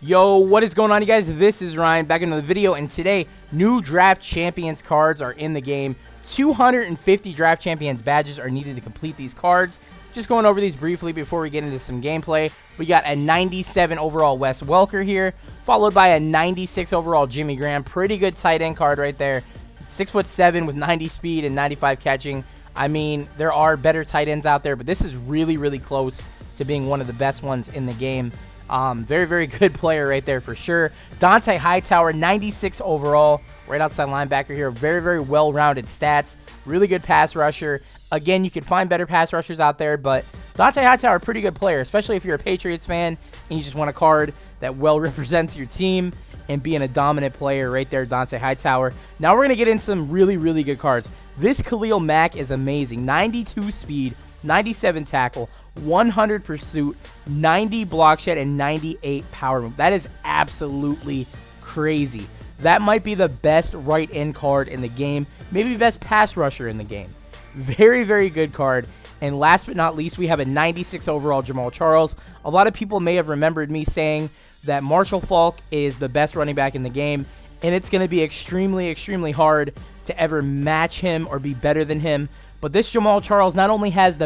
Yo, what is going on, you guys? This is Ryan back in another video, and today new draft champions cards are in the game. 250 draft champions badges are needed to complete these cards. Just going over these briefly before we get into some gameplay. We got a 97 overall Wes Welker here, followed by a 96 overall Jimmy Graham. Pretty good tight end card right there. 6'7" with 90 speed and 95 catching. I mean, there are better tight ends out there, but this is really close to being one of the best ones in the game. Very good player right there for sure. Dont'a Hightower, 96 overall, right outside linebacker here. Very well-rounded stats. Really good pass rusher. Again, you could find better pass rushers out there, but Dont'a Hightower, pretty good player, especially if you're a Patriots fan and you just want a card that well represents your team and being a dominant player right there, Dont'a Hightower. Now we're going to get in some really good cards. This Khalil Mack is amazing. 92 speed, 97 tackle, 100 pursuit, 90 block shed, and 98 power move. That is absolutely crazy. That might be the best right end card in the game. Maybe best pass rusher in the game. Very good card. And last but not least, we have a 96 overall Jamaal Charles. A lot of people may have remembered me saying that Marshall Faulk is the best running back in the game, and it's going to be extremely hard to ever match him or be better than him. But this Jamaal Charles not only has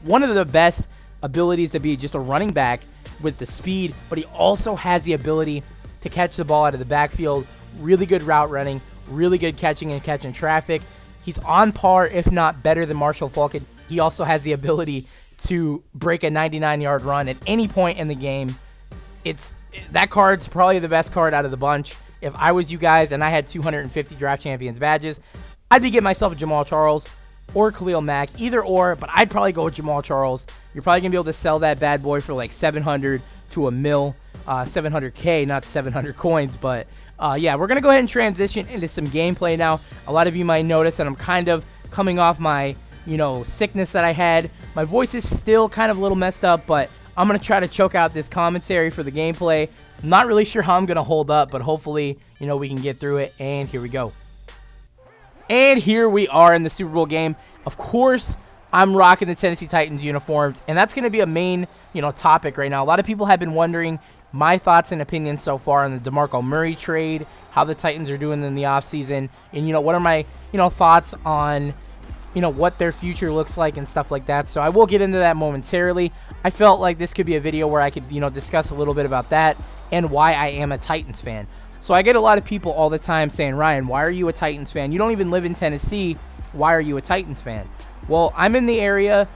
one of the best abilities to be just a running back with the speed, but he also has the ability to catch the ball out of the backfield. Really good route running, really good catching and catching traffic. He's on par, if not better than Marshall Faulk. He also has the ability to break a 99-yard run at any point in the game. That card's probably the best card out of the bunch. If I was you guys and I had 250 draft champions badges, I'd be getting myself a Jamaal Charles or Khalil Mack, either or, but I'd probably go with Jamaal Charles. You're probably going to be able to sell that bad boy for like 700 to a mil, 700K, not 700 coins, but yeah, we're going to go ahead and transition into some gameplay now. A lot of you might notice that I'm kind of coming off my, sickness that I had. My voice is still kind of a little messed up, but I'm going to try to choke out this commentary for the gameplay. I'm not really sure how I'm going to hold up, but hopefully, we can get through it, and here we go. And here we are in the Super Bowl game. Of course, I'm rocking the Tennessee Titans uniforms, and that's going to be a main, topic right now. A lot of people have been wondering my thoughts and opinions so far on the Demarco Murray trade, how the Titans are doing in the offseason, and, what are my, thoughts on, what their future looks like and stuff like that. So I will get into that momentarily. I felt like this could be a video where I could, discuss a little bit about that and why I am a Titans fan. So I get a lot of people all the time saying, Ryan, why are you a Titans fan? You don't even live in Tennessee. Why are you a Titans fan? Well, I'm in the area,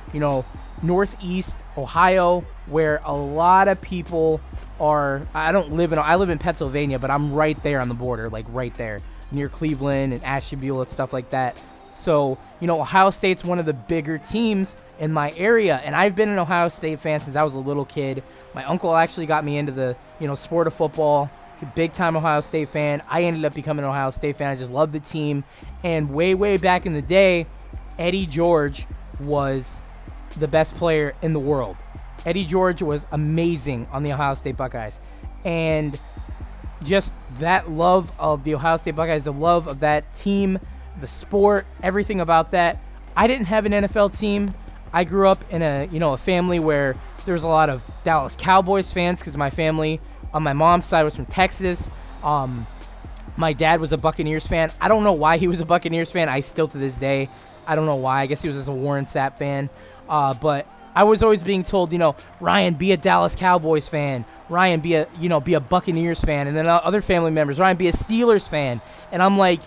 Northeast Ohio, where a lot of people are. I live in Pennsylvania, but I'm right there on the border, like right there near Cleveland and Ashtabula and stuff like that. So, Ohio State's one of the bigger teams in my area, and I've been an Ohio State fan since I was a little kid. My uncle actually got me into the, sport of football. Big-time Ohio State fan. I ended up becoming an Ohio State fan. I just love the team. And way back in the day, Eddie George was the best player in the world. Eddie George was amazing on the Ohio State Buckeyes. And just that love of the Ohio State Buckeyes, the love of that team, the sport, everything about that. I didn't have an NFL team. I grew up in a family where there was a lot of Dallas Cowboys fans because my family on my mom's side was from Texas. My dad was a Buccaneers fan. I don't know why he was a Buccaneers fan. I still to this day, I don't know why. I guess he was just a Warren Sapp fan. But I was always being told, Ryan, be a Dallas Cowboys fan. Ryan, be a Buccaneers fan. And then other family members, Ryan, be a Steelers fan. And I'm like,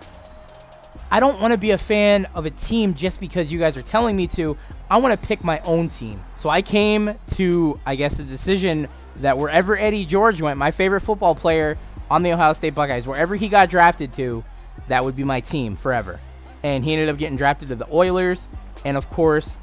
I don't want to be a fan of a team just because you guys are telling me to. I want to pick my own team. So I came to, I guess, the decision that wherever Eddie George went, my favorite football player on the Ohio State Buckeyes, wherever he got drafted to, that would be my team forever. And he ended up getting drafted to the Oilers, and of course,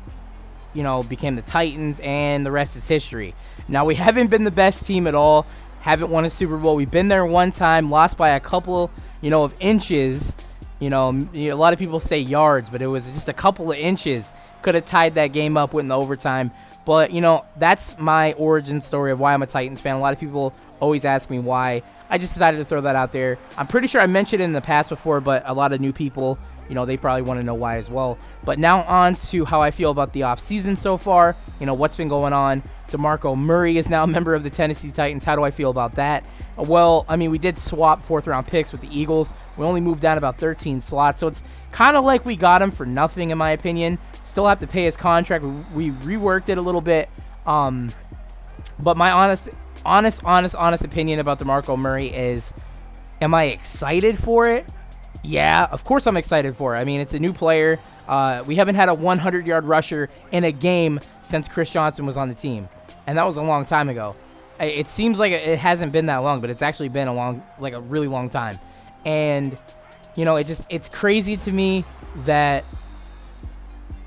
became the Titans, and the rest is history. Now, we haven't been the best team at all, haven't won a Super Bowl. We've been there one time, lost by a couple, of inches. A lot of people say yards, but it was just a couple of inches. Could have tied that game up with the overtime. But, that's my origin story of why I'm a Titans fan. A lot of people always ask me why. I just decided to throw that out there. I'm pretty sure I mentioned it in the past before, but a lot of new people, you know, they probably want to know why as well. But now on to how I feel about the offseason so far, you know, what's been going on. Demarco Murray is now a member of the Tennessee Titans. How do I feel about that? Well, I mean, we did swap 4th-round picks with the Eagles. We only moved down about 13 slots, so it's kind of like we got him for nothing, in my opinion. Still have to pay his contract. We reworked it a little bit. But my honest opinion about Demarco Murray is, am I excited for it? Yeah, of course I'm excited for it. I mean, it's a new player. We haven't had a 100-yard rusher in a game since Chris Johnson was on the team, and that was a long time ago. It seems like it hasn't been that long, but it's actually been a really long time. And, you know, it's crazy to me that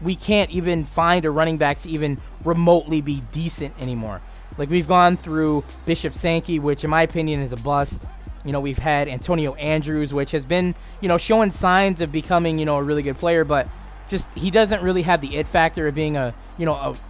we can't even find a running back to even remotely be decent anymore. Like, we've gone through Bishop Sankey, which in my opinion is a bust. You know, we've had Antonio Andrews, which has been, you know, showing signs of becoming, you know, a really good player, but just he doesn't really have the it factor of being a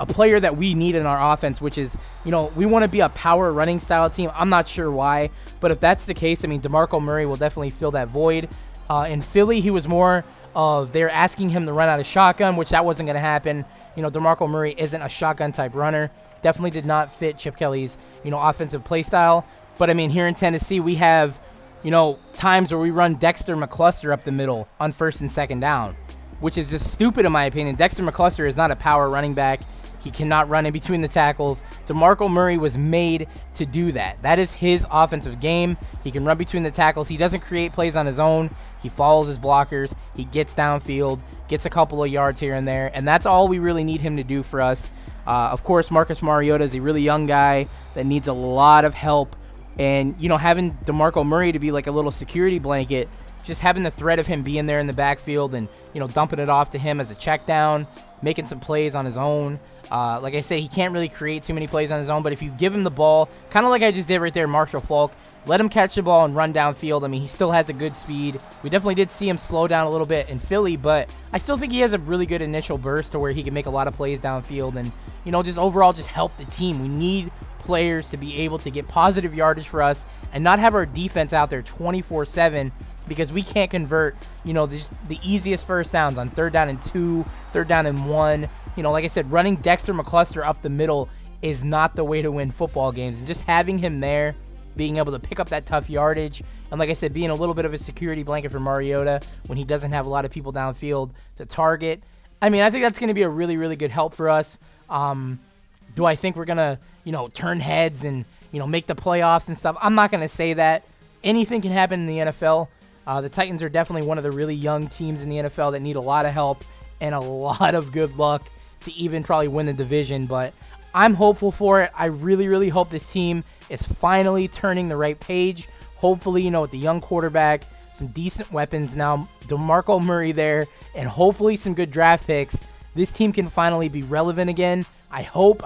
player that we need in our offense, which is, you know, we want to be a power running style team. I'm not sure why, but if that's the case, I mean, Demarco Murray will definitely fill that void. In Philly, he was more of, they're asking him to run out of shotgun, which that wasn't going to happen. You know, Demarco Murray isn't a shotgun type runner. Definitely did not fit Chip Kelly's, you know, offensive play style. But I mean, here in Tennessee, we have, you know, times where we run Dexter McCluster up the middle on 1st and 2nd down, which is just stupid in my opinion. Dexter McCluster is not a power running back. He cannot run in between the tackles. Demarco Murray was made to do that. That is his offensive game. He can run between the tackles. He doesn't create plays on his own. He follows his blockers. He gets downfield, gets a couple of yards here and there, and that's all we really need him to do for us. Of course, Marcus Mariota is a really young guy that needs a lot of help. And, you know, having Demarco Murray to be like a little security blanket, just having the threat of him being there in the backfield and, you know, dumping it off to him as a check down, making some plays on his own. Like I say, he can't really create too many plays on his own, but if you give him the ball, kind of like I just did right there, Marshall Faulk, let him catch the ball and run downfield. I mean, he still has a good speed. We definitely did see him slow down a little bit in Philly, but I still think he has a really good initial burst to where he can make a lot of plays downfield and, you know, just overall just help the team. We need players to be able to get positive yardage for us and not have our defense out there 24/7 because we can't convert, you know, the easiest first downs on 3rd down and 2, 3rd down and 1. You know, like I said, running Dexter McCluster up the middle is not the way to win football games. And just having him there, being able to pick up that tough yardage, and like I said, being a little bit of a security blanket for Mariota when he doesn't have a lot of people downfield to target. I mean, I think that's going to be a really, really good help for us. Do I think we're going to, you know, turn heads and, you know, make the playoffs and stuff? I'm not going to say that. Anything can happen in the NFL. The Titans are definitely one of the really young teams in the NFL that need a lot of help and a lot of good luck to even probably win the division. But I'm hopeful for it. I really, really hope this team is finally turning the right page. Hopefully, you know, with the young quarterback, some decent weapons now, Demarco Murray there, and hopefully some good draft picks, this team can finally be relevant again. I hope.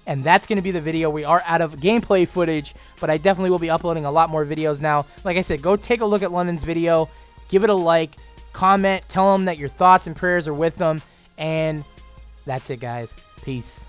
And that's going to be the video. We are out of gameplay footage, but I definitely will be uploading a lot more videos now. Like I said, go take a look at London's video. Give it a like. Comment. Tell them that your thoughts and prayers are with them. And that's it, guys. Peace.